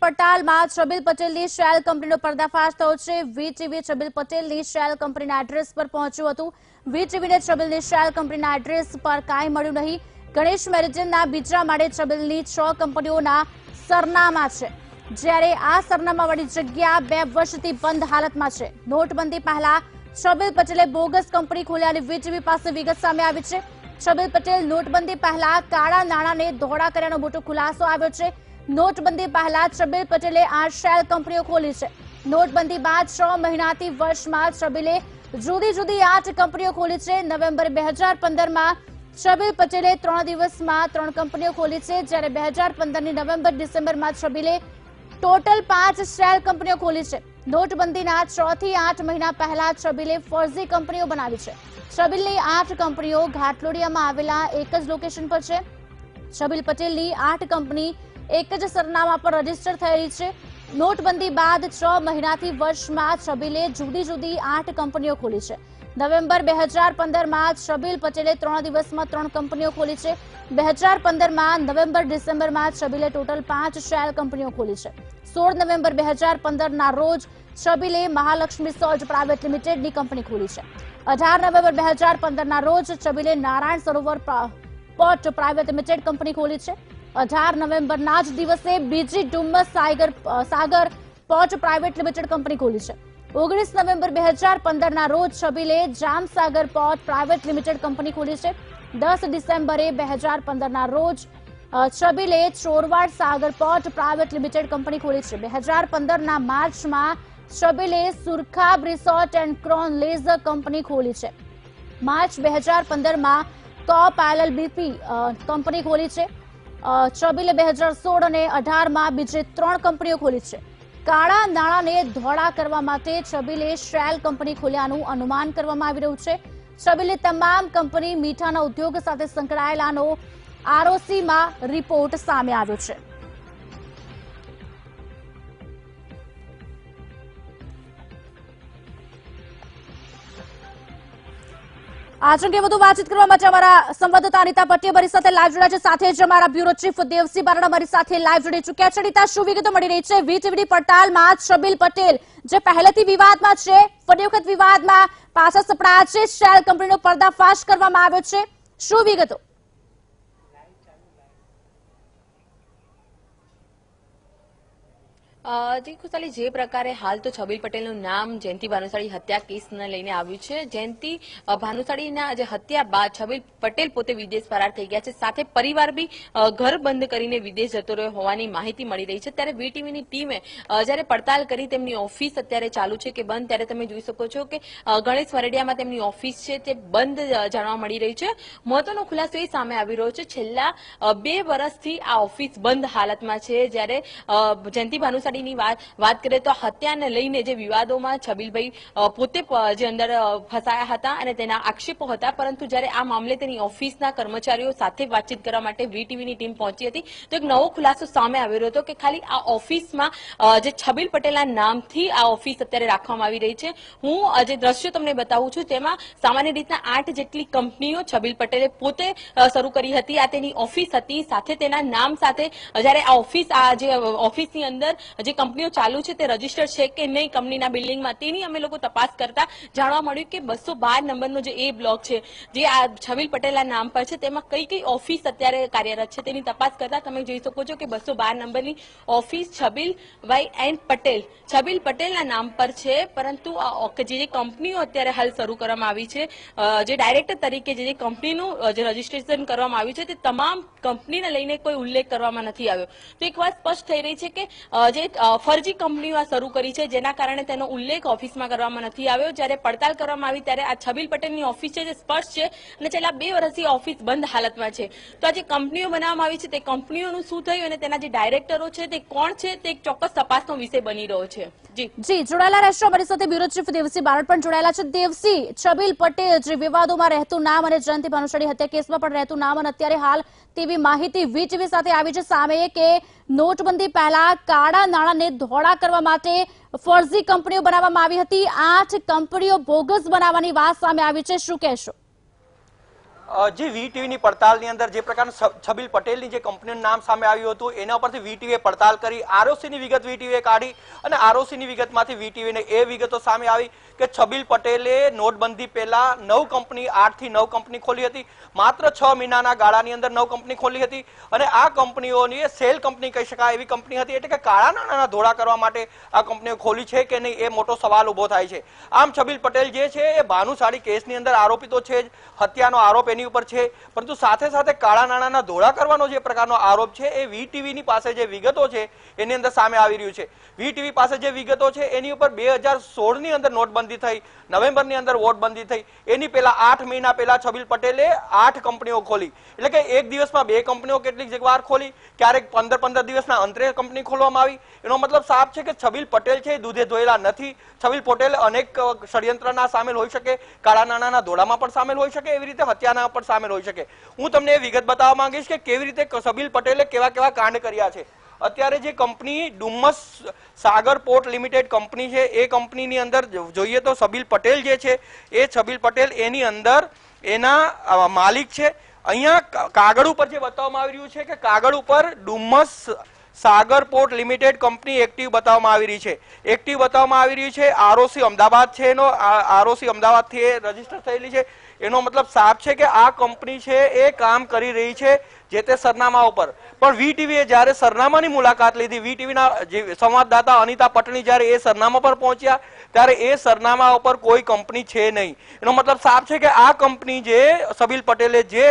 પડતાલમાં છબીલ પટેલની શેલ કંપનીનો પર્દાફાશ થયો છે। વીટીવી છબીલ પટેલની શેલ કંપનીના એડ્રેસ પર પહોંચ્યું હતું। વીટીવીને છબીલની શેલ કંપનીના એડ્રેસ પર કાંઈ મળ્યું નહીં। ગણેશ મેરેજનના બીજા માળે છબીલની 6 કંપનીઓના સરનામા છે, જ્યારે આ સરનામાવાળી જગ્યા 2 વર્ષથી બંધ હાલતમાં છે। નોટબંધી પહેલા છબીલ પટેલે બોગસ કંપની ખોલ્યાની વીટીવી પાસે વિગત સામે આવી છે। છબીલ પટેલ નોટબંધી પહેલા કાળા નાણાંને ધોળા કર્યાનો મોટો ખુલાસો આવ્યો છે। નોટબંધી પહેલા છબીલ પટેલે 8 શેલ કંપનીઓ ખોલી છે। નોટબંધી બાદ 6 મહિનાથી વર્ષમાં છબીલે જુદી જુદી 8 કંપનીઓ ખોલી છે। નવેમ્બર 2015માં છબીલ પટેલે 3 દિવસમાં 3 કંપનીઓ ખોલી છે, જ્યારે 2015ની નવેમ્બર ડિસેમ્બરમાં છબીલે ટોટલ 5 શેલ કંપનીઓ ખોલી છે। નોટબંધીના 6 થી 8 મહિના પહેલા છબીલે ફર્જી કંપનીઓ બનાવી છે। છબીલની 8 કંપનીઓ ઘાટલોડિયામાં આવેલા એક જ લોકેશન પર છે। છબીલ પટેલની 8 કંપની એક જ સરનામા પર રજીસ્ટર થયેલી છે। નોટબંધી બાદ 6 મહિનાથી વર્ષમાં છબીલે જુદી જુદી 8 કંપનીઓ ખોલી છે। નવેમ્બર 2015માં છબીલ પટેલે 3 દિવસમાં 3 કંપનીઓ ખોલી છે। 2015માં નવેમ્બર ડિસેમ્બરમાં છબીલે ટોટલ 5 શેલ કંપનીઓ ખોલી છે। 16 નવેમ્બર 2015ના રોજ છબીલે મહાલક્ષ્મી સોલ્ટ પ્રાઇવેટ લિમિટેડની કંપની ખોલી છે। 18 નવેમ્બર 2015ના રોજ છબીલે Narayan Sarovar port private limited company ખોલી છે। 18 નવેમ્બરના જ દિવસે બીજી ડુમસ સાગર પોર્ટ પ્રાઇવેટ લિમિટેડ કંપની ખોલી છે। 19 નવેમ્બર 2015ના રોજ છબીલે જામસાગર પોર્ટ પ્રાઇવેટ લિમિટેડ કંપની ખોલી છે। 10 ડિસેમ્બરે 2015ના રોજ છબીલે ચોરવાડ સાગર પોર્ટ પ્રાઇવેટ લિમિટેડ કંપની ખોલી છે। 2015ના માર્ચમાં છબીલે સુરખાબ resort and krone laser company ખોલી છે। માર્ચ 2015માં ટોપ એલએલબીપી કંપની ખોલી છે। છબીલે 2016 અને 18માં બીજી 3 કંપનીઓ ખોલી છે। કાળા નાણાંને ધોળા કરવા માટે છબીલે શેલ કંપની ખોલ્યાનું અનુમાન કરવામાં આવી રહ્યું છે। છબીલે તમામ કંપની મીઠાના ઉદ્યોગ સાથે સંકળાયેલાનો આરઓસીમાં રિપોર્ટ સામે આવ્યો છે। आज अंगे વધુ વાતચીત કરવા માટે અમારા સંવાદદાતા અનિતા પટ્ટી અમારી સાથે લાઈવ જોડાયા છે। સાથે જ અમારા બ્યુરો ચીફ દેવસિંહ બારડ અમારી સાથે લાઈવ જોડી ચૂક્યા છે। અનિતા, શું વિગતો મળી રહી છે? વીટીવી પડતાલમાં છબીલ પટેલ જે પહેલેથી વિવાદમાં છે, ફરી વખત વિવાદમાં પાછા સપડાયા છે। શેલ કંપનીનો પર્દાફાશ કરવામાં આવ્યો છે, શું વિગતો? જી ખુશાલી, જે પ્રકારે હાલ તો છબીલ પટેલનું નામ જયંતિ ભાનુશાળી હત્યા કેસને લઈને આવ્યું છે। જયંતિ ભાનુશાળીના જે હત્યા બાદ છબીલ પટેલ પોતે વિદેશ ફરાર થઈ ગયા છે, સાથે પરિવાર બી ઘર બંધ કરીને વિદેશ જતો રહ્યો હોવાની માહિતી મળી રહી છે। ત્યારે વીટીવીની ટીમે જ્યારે પડતાલ કરી તેમની ઓફિસ અત્યારે ચાલુ છે કે બંધ, ત્યારે તમે જોઈ શકો છો કે ગણેશ વરડિયામાં તેમની ઓફિસ છે તે બંધ જાણવા મળી રહી છે। મહત્વનો ખુલાસો એ સામે આવી રહ્યો છે, છેલ્લા 2 વર્ષથી આ ઓફિસ બંધ હાલતમાં છે। જ્યારે જયંતિ ભાનુશાળી વાત કરીએ તો હત્યાને લઈને જે વિવાદોમાં છબીલભાઈ પોતે જે અંદર ફસાયા હતા અને તેના આક્ષેપો હતા, પરંતુ જ્યારે આ મામલે તેની ઓફિસના કર્મચારીઓ સાથે વાતચીત કરવા માટે વીટીવીની ટીમ પહોંચી હતી તો એક નવો ખુલાસો સામે આવી રહ્યો હતો કે ખાલી આ ઓફિસમાં જે છબીલ પટેલના નામથી આ ઓફિસ અત્યારે રાખવામાં આવી રહી છે। હું જે દ્રશ્યો તમને બતાવું છું તેમાં સામાન્ય રીતના 8 જેટલી કંપનીઓ છબીલ પટેલે પોતે શરૂ કરી હતી। આ તેની ઓફિસ હતી, સાથે તેના નામ સાથે જ્યારે આ ઓફિસ જે ઓફિસની અંદર જે કંપનીઓ ચાલુ છે તે રજીસ્ટર છે કે નહીં કંપનીના બિલ્ડિંગમાં, તેની અમે લોકો તપાસ કરતા જાણવા મળ્યું કે 212 નંબરનો જે એ બ્લોક છે જે આ છબીલ પટેલના નામ પર છે, તેમાં કઈ કઈ ઓફિસ અત્યારે કાર્યરત છે તેની તપાસ કરતા તમે જોઈ શકો છો કે 212 નંબરની ઓફિસ છબીલભાઈ એન્ડ પટેલ છબીલ પટેલના નામ પર છે। પરંતુ જે કંપનીઓ અત્યારે હાલ શરૂ કરવામાં આવી છે, જે ડાયરેક્ટર તરીકે જે કંપનીનું જે રજીસ્ટ્રેશન કરવામાં આવ્યું છે તે તમામ કંપનીને લઈને કોઈ ઉલ્લેખ કરવામાં નથી આવ્યો। તો એક વાત સ્પષ્ટ થઈ રહી છે કે જે ફરજી કંપનીઓ શરૂ કરી છે, જેના કારણે તેનો ઉલ્લેખ ઓફિસમાં કરવામાં નથી આવ્યો। જ્યારે પડતાલ કરવામાં આવી ત્યારે આ છબીલ પટેલની ઓફિસ છે જે સ્પષ્ટ છે અને છેલ્લા 2 વર્ષથી ઓફિસ બંધ હાલતમાં છે। તો આ જે કંપનીઓ બનાવવામાં આવી છે તે કંપનીઓનું શું થયું અને તેના જે ડાયરેક્ટરો છે તે કોણ છે તે એક ચોક્કસ તપાસનો વિષય બની રહ્યો છે। જી જોડાયેલા રહેશો અમારી સાથે બ્યુરો ચીફ દેવસિંહ બારડ પણ જોડાયેલા છે। દેવસિંહ, છબીલ પટેલ જે વિવાદોમાં રહેતું નામ અને જયંતિ ભાનુશાળી હત્યા કેસમાં પણ રહેતું નામ, અને અત્યારે હાલ તેવી માહિતી વીટીવી સાથે આવી છે સામે કે નોટબંધી પહેલા કાળા નાણાંને ધોળા કરવા માટે ફર્જી કંપનીઓ બનાવવામાં આવી હતી। 8 કંપનીઓ બોગસ બનાવવાની વાત સામે આવી છે, શું કહેશો? જે વીટીવીની પડતાલની અંદર જે પ્રકારના છબીલ પટેલની જે કંપનીનું નામ સામે આવ્યું હતું એના ઉપરથી વીટીવીએ પડતાલ કરી, આરઓસીની વિગત વીટીવીએ કાઢી અને આરઓસીની વિગતમાંથી વીટીવીને એ વિગતો સામે આવી કે છબીલ પટેલે નોટબંધી પહેલા 9 કંપની 8 થી 9 કંપની ખોલી હતી, માત્ર 6 મહિનાના ગાળાની અંદર 9 કંપની ખોલી હતી અને આ કંપનીઓની સેલ કંપની કહી શકાય એવી કંપની હતી, એટલે કે કાળા નાણાંના ધોળા કરવા માટે આ કંપનીઓ ખોલી છે કે નહીં એ મોટો સવાલ ઉભો થાય છે। આમ છબીલ પટેલ જે છે એ ભાનુશાળી કેસની અંદર આરોપી તો છે જ, હત્યાનો આરોપ એની ઉપર છે, પરંતુ સાથે સાથે કાળા નાણાંના ધોળા કરવાનો જે પ્રકારનો આરોપ છે એ વીટીવીની પાસે જે વિગતો છે એની અંદર સામે આવી રહ્યું છે। વીટીવી પાસે જે વિગતો છે એની ઉપર 2016ની અંદર નોટબંધી થઈ, નવેમ્બરની અંદર વોટબંધી થઈ, એની પહેલા 8 મહિના પહેલા છબીલ પટેલે 8 કંપનીઓ ખોલી, એટલે કે એક દિવસમાં 2 કંપનીઓ કેટલીક વાર ખોલી, ક્યારેક 15 દિવસના અંતરે કંપની ખોલવામાં આવી। એનો મતલબ સાફ છે કે છબીલ પટેલ છે એ દૂધે ધોયેલા નથી। છબીલ પટેલ અનેક ષડયંત્રના સામેલ હોઈ શકે, કાળા નાણાંના ધોળામાં પણ સામેલ હોઈ શકે, એવી રીતે હત્યાના પણ સામેલ હોઈ શકે। હું તમને એ વિગત બતાવવા માંગીશ કે કેવી રીતે છબીલ પટેલે કેવા કેવા કાંડ કર્યા છે। અત્યારે જે કંપની ડુમ્મસ સાગર પોર્ટ લિમિટેડ કંપની છે એ કંપનીની અંદર જોઈએ તો છબીલ પટેલ જે છે એ છબીલ પટેલ એની અંદર એના માલિક છે। અહીંયા કાગળ ઉપર જે બતાવવામાં આવી રહ્યું છે કે કાગળ ઉપર ડુમ્મસ સાગર પોર્ટ લિમિટેડ કંપની એક્ટિવ બતાવવામાં આવી રહી છે, એક્ટિવ બતાવવામાં આવી રહી છે। આરઓસી અમદાવાદ છે, એનો આરઓસી અમદાવાદથી એ રજીસ્ટર થયેલી છે। એનો મતલબ સાફ છે કે આ કંપની છે એ કામ કરી રહી છે જે તે સરનામા ઉપર। પણ વીટીવીએ જ્યારે સરનામાની મુલાકાત લીધી, વીટીવીના જે સંવાદદાતા અનિતા પટણી જ્યારે એ સરનામા પર પહોંચ્યા ત્યારે એ સરનામા ઉપર કોઈ કંપની છે નહીં। એનો મતલબ સાફ છે કે આ કંપની જે છબીલ પટેલે જે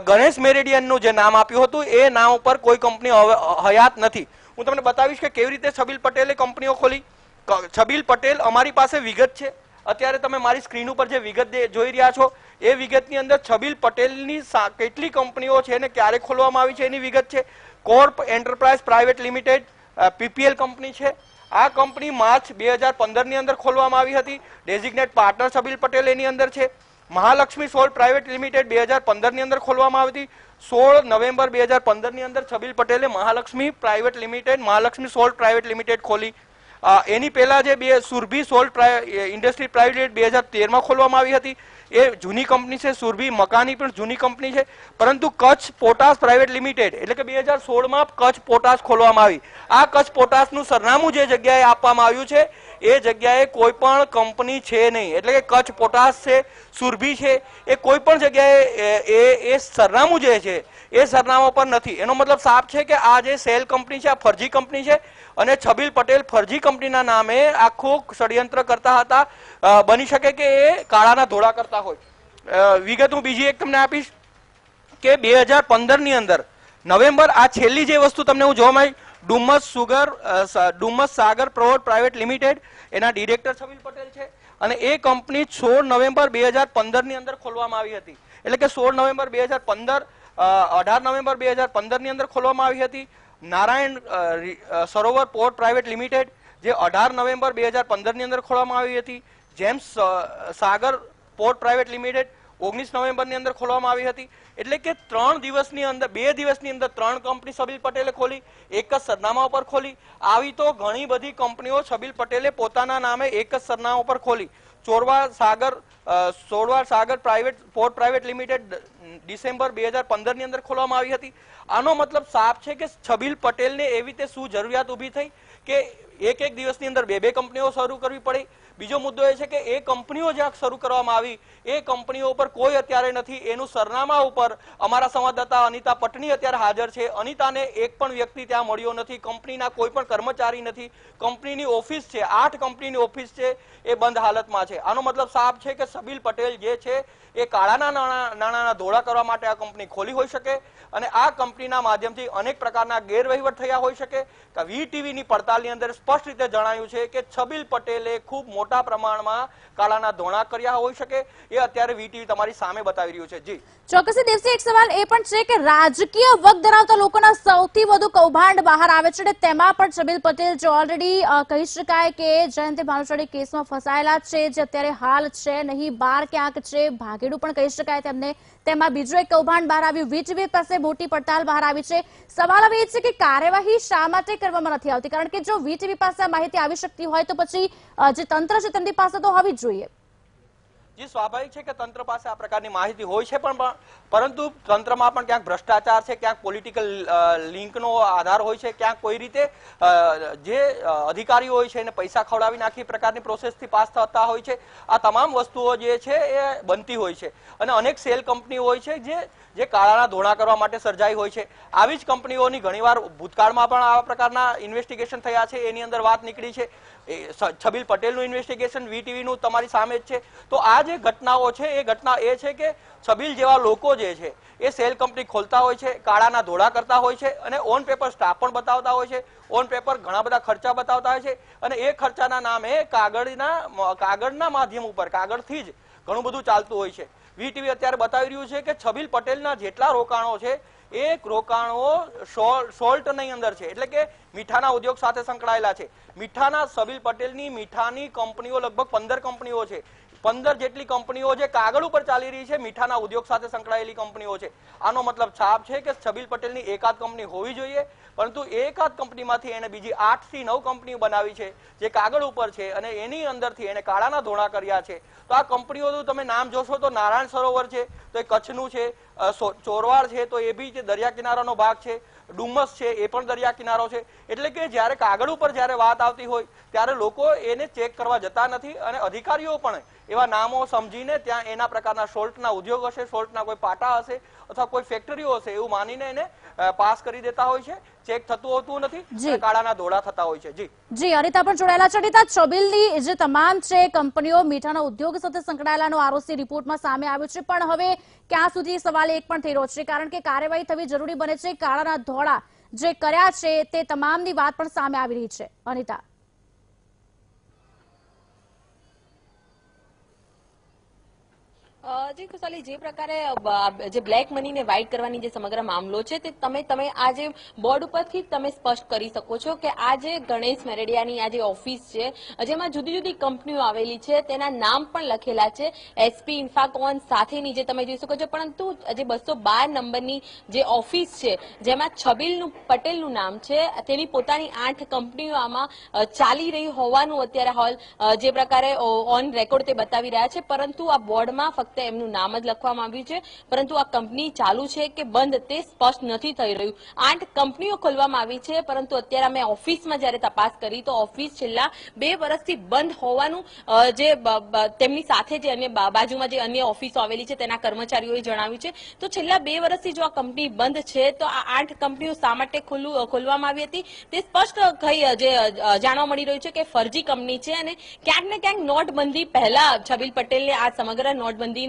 ગણેશ મેરેડિયનનું જે નામ આપ્યું હતું એ નામ ઉપર કોઈ કંપની હયાત નથી। હું તમને બતાવીશ કે કેવી રીતે છબીલ પટેલે કંપનીઓ ખોલી। છબીલ પટેલ અમારી પાસે વિગત છે, અત્યારે તમે મારી સ્ક્રીન ઉપર જે વિગત જોઈ રહ્યા છો એ વિગતની અંદર છબીલ પટેલની કેટલી કંપનીઓ છે અને ક્યારે ખોલવામાં આવી છે એની વિગત છે। Corp enterprise private limited PPL company છે। આ કંપની માર્ચ 2015ની અંદર ખોલવામાં આવી હતી। ડેઝિગ્નેટ પાર્ટનર છબીલ પટેલ એની અંદર છે। મહાલક્ષ્મી સોલ્ટ પ્રાઇવેટ લિમિટેડ 2015ની અંદર ખોલવામાં આવી હતી। 16 નવેમ્બર 2015ની અંદર છબીલ પટેલે Mahalakshmi private limited Mahalakshmi salt private limited ખોલી। એની પહેલા જે સુરભી સોલ્ટ ઇન્ડસ્ટ્રી પ્રાઇવેટ 2013માં ખોલવામાં આવી હતી, એ જૂની કંપની છે। સુરભી મકાની પણ જૂની કંપની છે, પરંતુ કચ્છ પોટાશ પ્રાઇવેટ લિમિટેડ એટલે કે 2016માં કચ્છ પોટાશ ખોલવામાં આવી। આ કચ્છ પોટાશનું સરનામું જે જગ્યાએ આપવામાં આવ્યું છે એ જગ્યાએ કોઈ પણ કંપની છે નહીં, એટલે કે કચ્છ પોટાશ છે, સુરભી છે, એ કોઈ પણ જગ્યાએ એ સરનામું જે છે એ સરનામા પર નથી। એનો મતલબ સાફ છે કે આ જે સેલ કંપની છે આ ફરજી કંપની છે અને છબીલ પટેલ ફરજી કંપનીના નામે આખું ષડયંત્ર કરતા હતા। બની શકે કે એ કાળાના ધોળા કરતા હોય। વિગત હું બીજી એક તમને આપીશ કે 2015ની અંદર નવેમ્બર, આ છેલ્લી જે વસ્તુ તમને હું જોવા મળી, ડુમ્મસ સાગર પોર્ટ પ્રાઇવેટ લિમિટેડ એના ડિરેક્ટર છબીલ પટેલ છે અને એ કંપની 16 નવેમ્બર 2015ની અંદર ખોલવામાં આવી હતી, એટલે કે 16 નવેમ્બર 2015 18 નવેમ્બર 2015ની અંદર ખોલવામાં આવી હતી। Narayan Sarovar port private limited જે 18 નવેમ્બર 2015ની અંદર ખોલવામાં આવી હતી। જેમ્સ સાગર પોર્ટ પ્રાઇવેટ લિમિટેડ 19 નવેમ્બરની અંદર ખોલવામાં આવી હતી। એટલે કે 3 દિવસની અંદર 2 દિવસની અંદર 3 કંપની છબીલ પટેલે ખોલી, એક જ સરનામા ઉપર ખોલી। આવી તો ઘણી બધી કંપનીઓ છબીલ પટેલે પોતાના નામે એક જ સરનામા ઉપર ખોલી। Sorva Sagar private port private limited December 2015ની અંદર ખોલવામાં આવી હતી। આનો મતલબ સાફ છે કે છબીલ પટેલને એવી રીતે શું જરૂરિયાત ઊભી થઈ કે એક દિવસની અંદર 2 કંપનીઓ શરૂ કરવી પડી। બીજો મુદ્દો એ છે કે એ કંપનીઓ જ્યાં શરૂ કરવામાં આવી એ કંપનીઓ ઉપર કોઈ અત્યારે નથી, એનું સરનામા ઉપર અમારા સંવાદદાતા અનિતા પટણી અત્યારે હાજર છે। અનિતાને એક પણ વ્યક્તિ ત્યાં મળ્યો નથી, કંપનીના કોઈ પણ કર્મચારી નથી, કંપનીની ઓફિસ છે 8 કંપનીની ઓફિસ છે એ બંધ હાલતમાં છે। આનો મતલબ સાફ છે કે છબીલ પટેલ જે છે એ કાળાના નાણાંના ધોળા કરવા માટે આ કંપની ખોલી હોઈ શકે અને આ કંપનીના માધ્યમથી અનેક પ્રકારના ગેરવહીવટ થયા હોઈ શકે। વીટીવીની પડતાલની અંદર સ્પષ્ટ રીતે જણાયું છે કે છબીલ પટેલે ખૂબ મોટા પ્રમાણમાં કાળાના ધોળા કર્યા હોઈ શકે, એ અત્યારે વીટીવી તમારી સામે બતાવી રહ્યું છે। જી ચોક્કસથી દેવસી, એક સવાલ એ પણ છે કે રાજકીય વગ ધરાવતા લોકોના સૌથી વધુ કૌભાંડ બહાર આવે છે, તેમાં પણ છબીલ પટેલ જે ઓલરેડી કહી શકાય કે જયંતિ ભાનુશાળી કેસમાં ફસાયેલા છે, જે અત્યારે હાલ છે નહીં, બહાર ક્યાંક છે, ભાગેડું પણ કહી શકાય તેમને, તેમાં બીજું એક કૌભાંડ બહાર આવ્યું, વીજળી પાસે મોટી પડતાલ બહાર આવી છે। સવાલ હવે એ છે કે કાર્યવાહી શા માટે કરવામાં નથી આવતી, કારણ કે જો વીટીવી પાસે માહિતી આવી શકતી હોય તો પછી જે તંત્ર છે તેમની પાસે તો હોવી જ જોઈએ। જે સ્વાભાવિક છે કે તંત્ર પાસે આ પ્રકારની માહિતી હોય છે, પણ પરંતુ તંત્રમાં પણ ક્યાંક ભ્રષ્ટાચાર છે, ક્યાંક પોલિટિકલ લિંકનો આધાર હોય છે, ક્યાંક કોઈ રીતે જે અધિકારીઓ હોય છે એને પૈસા ખવડાવી નાખી પ્રકારની પ્રોસેસથી પાસ થતા હોય છે. આ તમામ વસ્તુઓ જે છે એ બનતી હોય છે અને અનેક સેલ કંપનીઓ હોય છે જે કાળાના ધોળા કરવા માટે સર્જાઈ હોય છે. આવી જ કંપનીઓની ઘણીવાર ભૂતકાળમાં પણ આવા પ્રકારના ઇન્વેસ્ટિગેશન થયા છે. એની અંદર વાત નીકળી છે છબીલ પટેલનું ઇન્વેસ્ટિગેશન, વીટીવીનું તમારી સામે જ છે. તો આ જે ઘટનાઓ છે એ ઘટના એ છે કે છબીલ જેવા લોકો જે છે એ સેલ કંપની ખોલતા હોય છે, કાળાના ધોળા કરતા હોય છે અને ઓન પેપર સ્ટાફ પણ બતાવતા હોય છે, ઓન પેપર ઘણા બધા ખર્ચા બતાવતા હોય છે અને એ ખર્ચાના નામે કાગળના માધ્યમ ઉપર કાગળથી જ ઘણું બધું ચાલતું હોય છે. વીટીવી અત્યારે બતાવી રહ્યું છે કે છબીલ પટેલના જેટલા રોકાણો છે એ રોકાણો સોલ્ટની અંદર છે, એટલે કે મીઠાના ઉદ્યોગ સાથે સંકળાયેલા છે. મીઠાના છબીલ પટેલની મીઠાની કંપનીઓ લગભગ 15 કંપનીઓ છે. 15 જેટલી કંપનીઓ જે કાગળ ઉપર ચાલી રહી છે મીઠાના ઉદ્યોગ સાથે સંકળાયેલી કંપનીઓ છે. આનો મતલબ છાપ છે કે છબીલ પટેલની એકાદ કંપની હોવી જોઈએ, પરંતુ એકાદ કંપનીમાંથી એને બીજી 8 થી 9 કંપનીઓ બનાવી છે જે કાગળ ઉપર છે અને એની અંદરથી એને કાળાના ધોળા કર્યા છે. તો આ કંપનીઓનું તમે નામ જોશો તો નારાયણ સરોવર છે, તો એ કચ્છનું છે, ચોરવાડ છે તો એ બી દરિયા કિનારાનો ભાગ છે, ડુમસ છે એ પણ દરિયા કિનારો છે. એટલે કે જ્યારે કાગળ ઉપર જ્યારે વાત આવતી હોય ત્યારે લોકો એને ચેક કરવા જતા નથી અને અધિકારીઓ પણ એવા નામો સમજીને ત્યાં એના પ્રકારના સોલ્ટના ઉદ્યોગ હશે, સોલ્ટના કોઈ પાટા હશે અથવા કોઈ ફેક્ટરીઓ હશે એવું માનીને એને પાસ કરી દેતા હોય છે. ચેક થતું હોતું નથી, કાળાના ધોળા થતા હોય છે. જી અનિતા પણ જોડાયેલા છે. અનિતા, છબીલની જે તમામ છે કંપનીઓ મીઠાના ઉદ્યોગ સાથે સંકળાયેલાનો આરઓસી રિપોર્ટમાં સામે આવ્યું છે, પણ હવે ક્યાં સુધી સવાલ એક પણ થઈ રહ્યો છે, કારણ કે કાર્યવાહી થવી જરૂરી બને છે. કાળાના ધોળા જે કર્યા છે તે તમામની વાત પણ સામે આવી રહી છે. અનિતા, જી ખુશાલી, જે પ્રકારે જે બ્લેક મનીને વ્હાઇટ કરવાની જે સમગ્ર મામલો છે તે તમે આ જે બોર્ડ ઉપરથી તમે સ્પષ્ટ કરી શકો છો કે આ જે ગણેશ મેરડિયાની આ જે ઓફિસ છે જેમાં જુદી જુદી કંપનીઓ આવેલી છે તેના નામ પણ લખેલા છે એસપી ઇન્ફાકોન સાથેની જે તમે જોઈ શકો છો. પરંતુ જે 212 નંબરની જે ઓફિસ છે જેમાં છબીલ પટેલનું નામ છે તેની પોતાની 8 કંપનીઓ આમાં ચાલી રહી હોવાનું અત્યારે હાલ જે પ્રકારે ઓન રેકોર્ડ તે બતાવી રહ્યા છે. પરંતુ આ બોર્ડમાં ફક્ત એમનું નામ જ લખવામાં આવ્યું છે, પરંતુ આ કંપની ચાલુ છે કે બંધ તે સ્પષ્ટ નથી થઈ રહ્યું. 8 કંપનીઓ ખોલવામાં આવી છે, પરંતુ અત્યારે અમે ઓફિસમાં જયારે તપાસ કરી તો ઓફિસ છેલ્લા 2 વર્ષથી બંધ હોવાનું જે તેમની સાથે જે અન્ય બાજુમાં જે અન્ય ઓફિસો આવેલી છે તેના કર્મચારીઓએ જણાવ્યું છે. તો છેલ્લા 2 વર્ષથી જો આ કંપની બંધ છે તો આ 8 કંપનીઓ શા માટે ખોલવામાં આવી હતી તે સ્પષ્ટ જે જાણવા મળી રહ્યું છે કે ફરજી કંપની છે અને ક્યાંક ને ક્યાંક નોટબંધી પહેલા છબીલ પટેલને આ સમગ્ર નોટબંધીના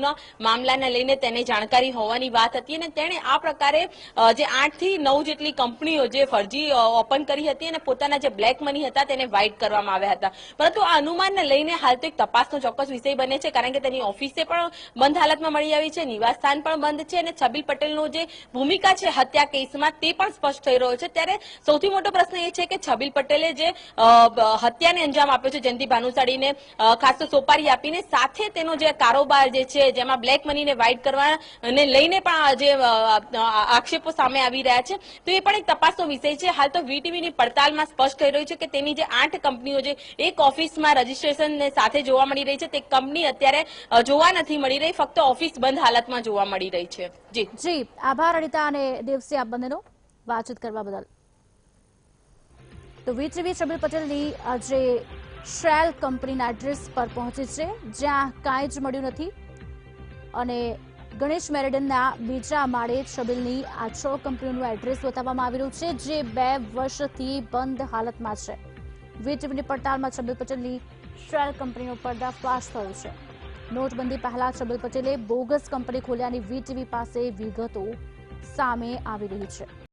મામલાને લઈને તેને જાણકારી હોવાની વાત હતી અને તેણે આ પ્રકારે જે 8 થી 9 જેટલી કંપનીઓ જે ફરજી ઓપન કરી હતી અને પોતાના જે બ્લેક મની હતા તેને વ્હાઇટ કરવામાં આવ્યા હતા. પરંતુ આ અનુમાનને લઈને હાલ તો એક તપાસનો ચોક્કસ વિષય બને છે, કારણ કે તેની ઓફિસે પણ બંધ હાલતમાં મળી આવી છે, નિવાસસ્થાન પણ બંધ છે અને છબીલ પટેલનો જે ભૂમિકા છે હત્યા કેસમાં તે પણ સ્પષ્ટ થઈ રહ્યો છે. ત્યારે સૌથી મોટો પ્રશ્ન એ છે કે છબીલ પટેલે જે હત્યાને અંજામ આપ્યો છે જયંતિ ભાનુશાળીને ખાસ તો સોપારી આપીને, સાથે તેનો જે કારોબાર જે છે જેમાં બ્લેક મનીને વ્હાઇટ કરવાને લઈને પણ જે આક્ષેપો સામે આવી રહ્યા છે તો એ પણ એક તપાસનો વિષય છે. હાલ તો વીટીવીની પડતાલમાં સ્પષ્ટ થઈ રહ્યું છે કે તેની જે 8 કંપનીઓ જે એક ઓફિસમાં રજીસ્ટ્રેશન સાથે જોવા મળી રહી છે તે કંપની અત્યારે જોવા નથી મળી રહી, ફક્ત ઓફિસ બંધ હાલતમાં જોવા મળી રહી છે. જી આભાર અનિતા અને દેવસી આપ બંનેનો વાતચીત કરવા બદલ. તો વીટીવી છબીલ પટેલની જે શેલ કંપનીના એડ્રેસ પર પહોંચી છે જ્યાં કાંઈ જ મળ્યું નથી અને ગણેશ મેરેડિયનના બીજા માળે છબીલની આ 6 કંપનીઓનું એડ્રેસ બતાવવામાં આવી રહ્યું છે જે 2 વર્ષથી બંધ હાલતમાં છે. વીટીવીની પડતાલમાં છબીલ પટેલની શેલ કંપનીનો પર્દાફાશ થયો છે. નોટબંધી પહેલા છબીલ પટેલે બોગસ કંપની ખોલ્યાની વીટીવી પાસે વિગતો સામે આવી રહી છે.